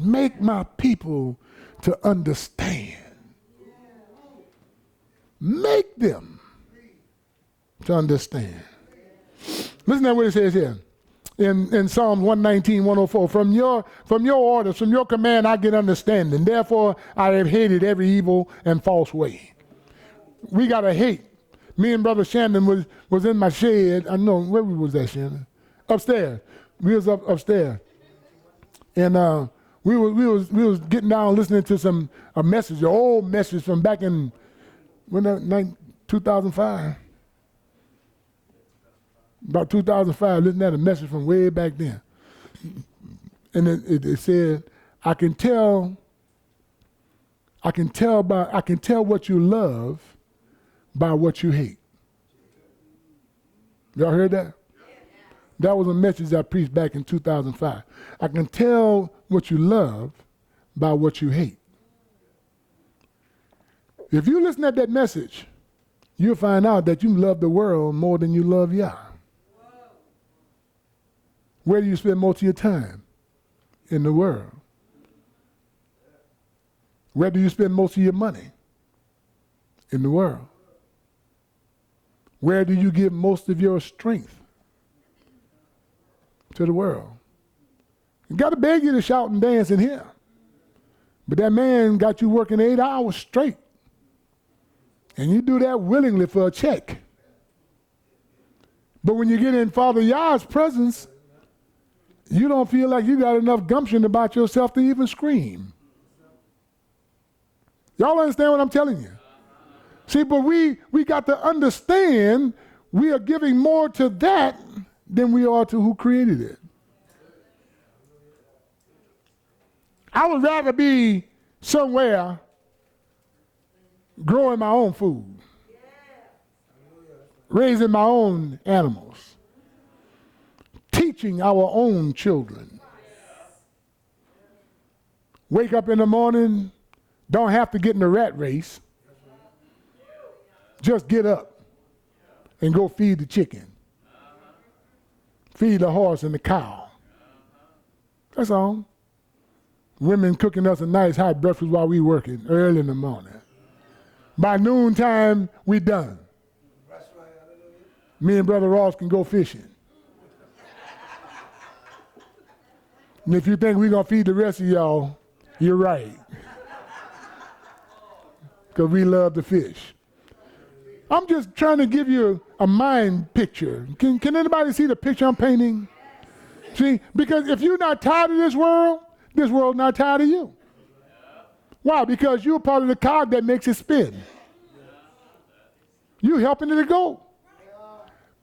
make my people to understand. Make them to understand. Listen to what it says here in Psalms 119, 104. From your orders, from your command, I get understanding. Therefore, I have hated every evil and false way. We got to hate. Me and Brother Shannon was in my shed. I know, where was that, Shannon? Upstairs. We was upstairs. And we was getting down listening to a message, an old message from back in 2005. About 2005, listening to a message from way back then. And it said, I can tell what you love by what you hate. Y'all heard that? That was a message I preached back in 2005. I can tell what you love by what you hate. If you listen to that message, you'll find out that you love the world more than you love Yah. Where do you spend most of your time? In the world. Where do you spend most of your money? In the world. Where do you give most of your strength? To the world. You got to beg you to shout and dance in here. But that man got you working 8 hours straight. And you do that willingly for a check. But when you get in Father Yah's presence, you don't feel like you got enough gumption about yourself to even scream. Y'all understand what I'm telling you? See, but we got to understand we are giving more to that than we are to who created it. I would rather be somewhere growing my own food, raising my own animals, teaching our own children. Wake up in the morning, don't have to get in the rat race. Just get up and go feed the chicken. Feed the horse and the cow. That's all. Women cooking us a nice hot breakfast while we working early in the morning. By noontime, we done. Me and Brother Ross can go fishing. And if you think we're going to feed the rest of y'all, you're right. Because we love to fish. I'm just trying to give you a mind picture. Can anybody see the picture I'm painting? See, because if you're not tired of this world's not tired of you. Why? Because you're part of the cog that makes it spin. You're helping it to go.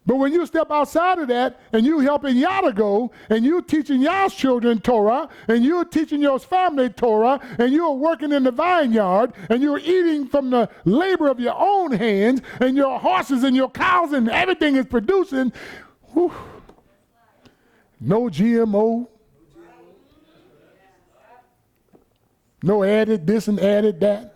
But when you step outside of that and you helping Yah to go, and you teaching Yah's children Torah, and you're teaching your family Torah, and you're working in the vineyard, and you're eating from the labor of your own hands, and your horses and your cows and everything is producing, whew, no GMO, no added this and added that.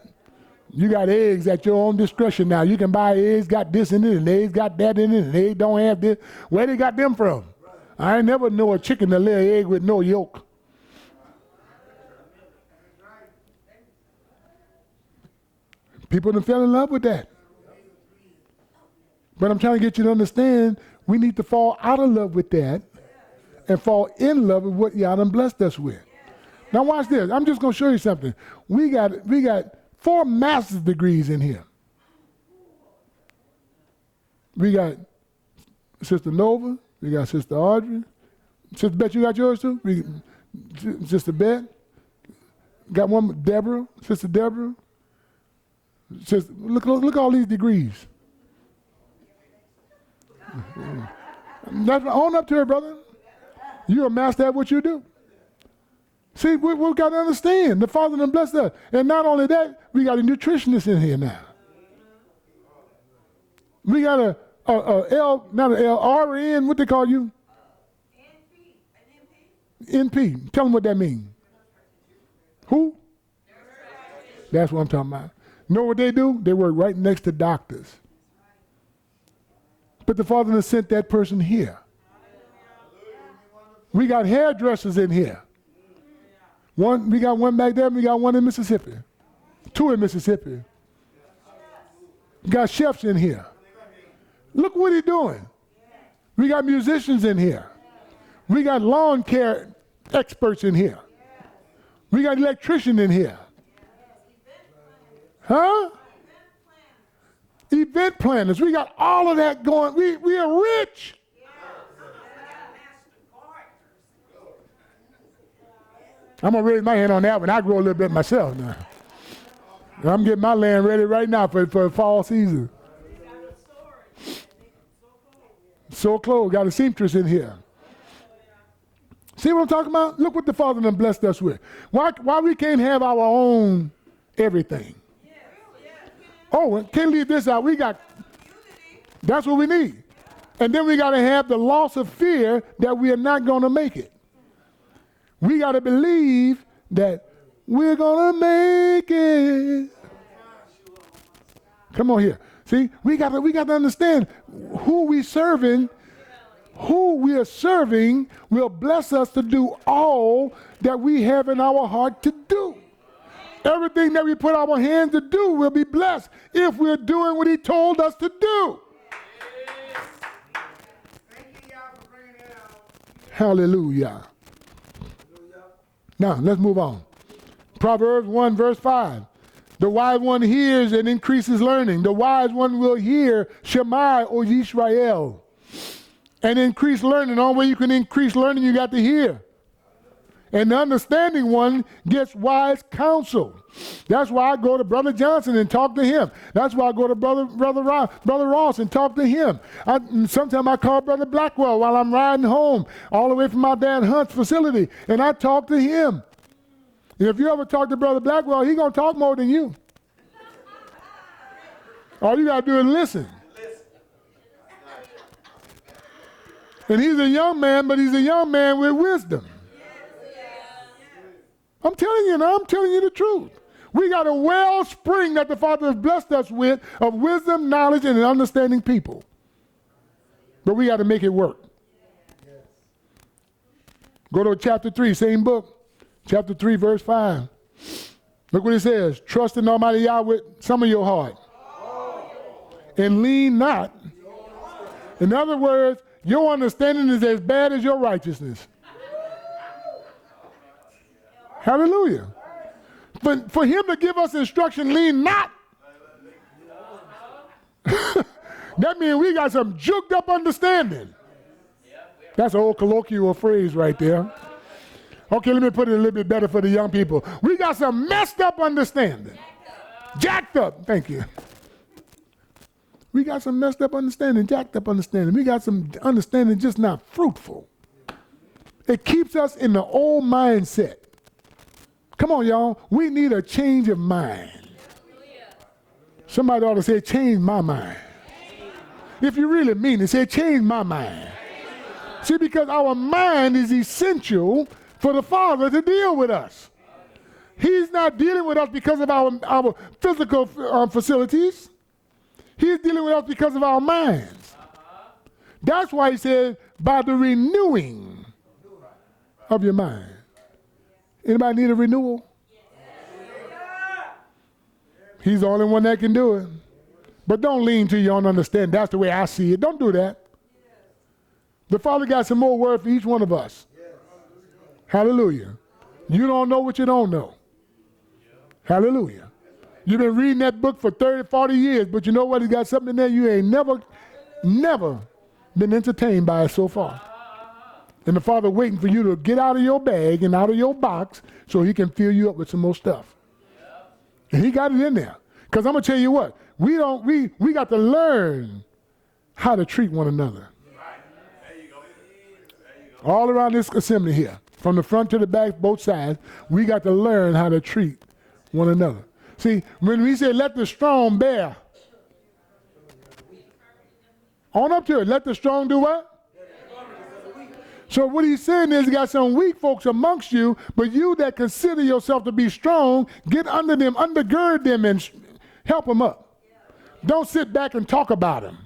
You got eggs at your own discretion now. You can buy eggs, got this in it, and eggs got that in it, and eggs don't have this. Where they got them from? I ain't never know a chicken to lay an egg with no yolk. People done fell in love with that. But I'm trying to get you to understand, we need to fall out of love with that and fall in love with what Yah done blessed us with. Now watch this. I'm just going to show you something. We got 4 master's degrees in here. We got Sister Nova. We got Sister Audrey. Sister Bet, you got yours too? Sister Bet. Got one, Deborah. Sister Deborah. Look at all these degrees. Own up to it, brother. You're a master at what you do. See, we've got to understand. The Father done blessed us. And not only that, we got a nutritionist in here now. We got a RN, what they call you? NP. Tell them what that means. Who? That's what I'm talking about. Know what they do? They work right next to doctors. But the Father has sent that person here. We got hairdressers in here. One, we got one back there, and we got one in Mississippi. Two in Mississippi. We got chefs in here. Look what he's doing. We got musicians in here. We got lawn care experts in here. We got electrician in here. Huh? Event planners. We got all of that going. We are rich. I'm going to raise my hand on that one. I grow a little bit myself now. I'm getting my land ready right now for fall season. So close. Got a seamstress in here. See what I'm talking about? Look what the Father done blessed us with. Why we can't have our own everything? Oh, can't leave this out. We got, that's what we need. And then we got to have the loss of fear that we are not going to make it. We got to believe that we're going to make it. Come on here. See, we got to understand who we serving. Who we are serving will bless us to do all that we have in our heart to do. Everything that we put our hands to do will be blessed if we're doing what he told us to do. Hallelujah. Now, let's move on. Proverbs 1 verse 5. The wise one hears and increases learning. The wise one will hear, Shema, O Yisrael. And increase learning. The only way you can increase learning, you got to hear. And the understanding one gets wise counsel. That's why I go to Brother Johnson and talk to him. That's why I go to Brother Ross and talk to him. Sometimes I call Brother Blackwell while I'm riding home, all the way from my dad Hunt's facility, and I talk to him. And if you ever talk to Brother Blackwell, he's going to talk more than you. All you got to do is listen. And he's a young man, but he's a young man with wisdom. I'm telling you now, I'm telling you the truth. We got a wellspring that the Father has blessed us with of wisdom, knowledge, and understanding people. But we got to make it work. Go to chapter 3, same book. Chapter 3, verse 5. Look what it says. Trust in Almighty Yahweh with some of your heart. And lean not. In other words, your understanding is as bad as your righteousness. Hallelujah. But for him to give us instruction, lean not. That means we got some juked up understanding. That's an old colloquial phrase right there. Okay, let me put it a little bit better for the young people. We got some messed up understanding. Jacked up. Thank you. We got some messed up understanding, jacked up understanding. We got some understanding just not fruitful. It keeps us in the old mindset. Come on, y'all. We need a change of mind. Somebody ought to say, change my mind. If you really mean it, say, change my mind. See, because our mind is essential for the Father to deal with us. He's not dealing with us because of our physical facilities. He's dealing with us because of our minds. That's why he said, by the renewing of your mind. Anybody need a renewal? He's the only one that can do it. But don't lean to your own understanding. That's the way I see it. Don't do that. The Father got some more word for each one of us. Hallelujah. You don't know what you don't know. Hallelujah. You've been reading that book for 30, 40 years, but you know what? He's got something in there you ain't never been entertained by it so far. And the Father waiting for you to get out of your bag and out of your box so he can fill you up with some more stuff. And he got it in there. Because I'm going to tell you what, we got to learn how to treat one another. All around this assembly here, from the front to the back, both sides, we got to learn how to treat one another. See, when we say let the strong bear, on up to it, let the strong do what? So what he's saying is, he got some weak folks amongst you, but you that consider yourself to be strong, get under them, undergird them, and help them up. Don't sit back and talk about them.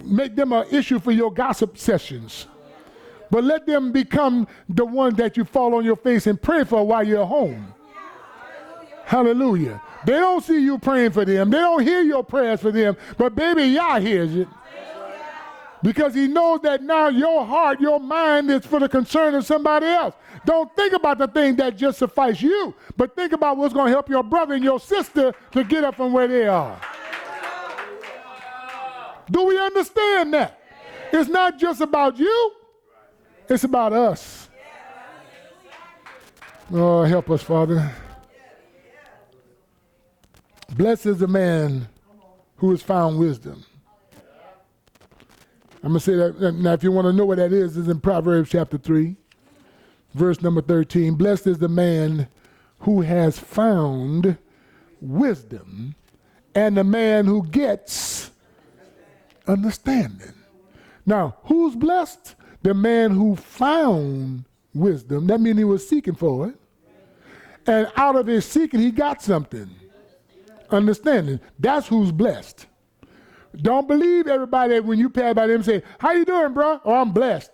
Make them an issue for your gossip sessions. But let them become the ones that you fall on your face and pray for while you're home. Hallelujah. They don't see you praying for them. They don't hear your prayers for them. But baby, Yah hears it. Because he knows that now your heart, your mind is for the concern of somebody else. Don't think about the thing that just suffice you, but think about what's going to help your brother and your sister to get up from where they are. Do we understand that? It's not just about you. It's about us. Oh, help us, Father. Blessed is the man who has found wisdom. I'm going to say that. Now, if you want to know what that is, it's in Proverbs chapter 3, verse number 13. Blessed is the man who has found wisdom and the man who gets understanding. Now, who's blessed? The man who found wisdom. That means he was seeking for it. And out of his seeking, he got something. Understanding. That's who's blessed. Don't believe everybody when you pass by them and say, how you doing, bro? Oh, I'm blessed.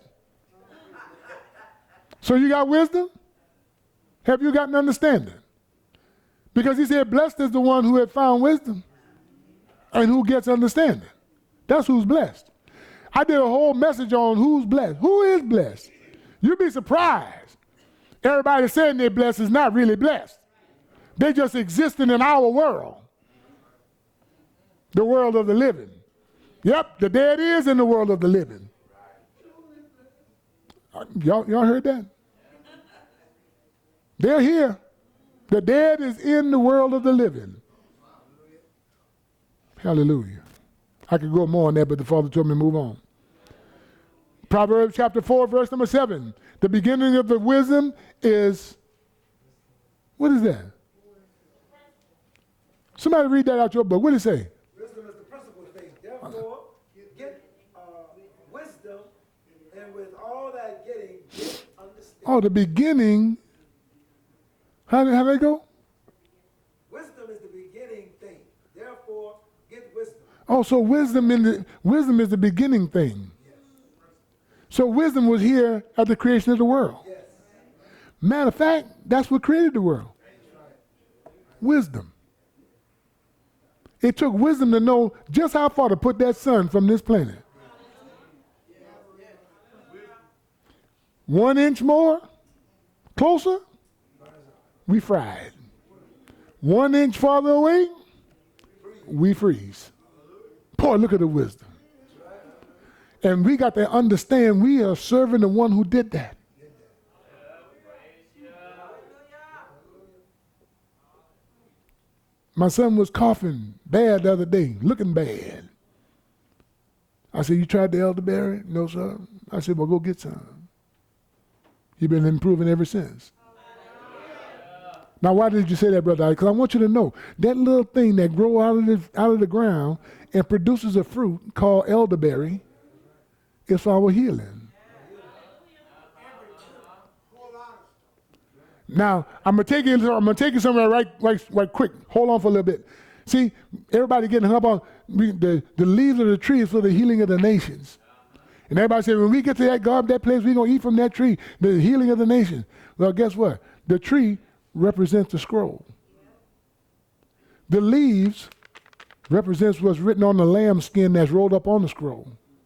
So you got wisdom? Have you gotten understanding? Because he said, blessed is the one who had found wisdom and who gets understanding. That's who's blessed. I did a whole message on who's blessed. Who is blessed? You'd be surprised. Everybody saying they're blessed is not really blessed. They just existing in our world. The world of the living. Yep, the dead is in the world of the living. Y'all heard that? They're here. The dead is in the world of the living. Hallelujah. I could go more on that, but the Father told me to move on. Proverbs chapter 4, verse number 7. The beginning of the wisdom is, what is that? Somebody read that out your book. What did it say? Wisdom is the principal thing. Therefore, you get wisdom, and with all that getting, get understanding. Oh, the beginning. How did they go? Wisdom is the beginning thing. Therefore, get wisdom. Oh, so wisdom is the beginning thing. Yes. So wisdom was here at the creation of the world. Yes. Matter of fact, that's what created the world. Wisdom. It took wisdom to know just how far to put that sun from this planet. 1 inch more, closer, we fried. 1 inch farther away, we freeze. Boy, look at the wisdom. And we got to understand we are serving the one who did that. My son was coughing bad the other day, looking bad. I said, you tried the elderberry? No, sir. I said, well, go get some. He's been improving ever since. Now, why did you say that, brother? Because I want you to know that little thing that grows out of the ground and produces a fruit called elderberry is for our healing. Now, I'm gonna take you somewhere right quick. Hold on for a little bit. See, everybody getting hung up on the leaves of the tree is for the healing of the nations. And everybody said, when we get to that place, we're gonna eat from that tree, the healing of the nations. Well, guess what? The tree represents the scroll. The leaves represents what's written on the lamb skin that's rolled up on the scroll.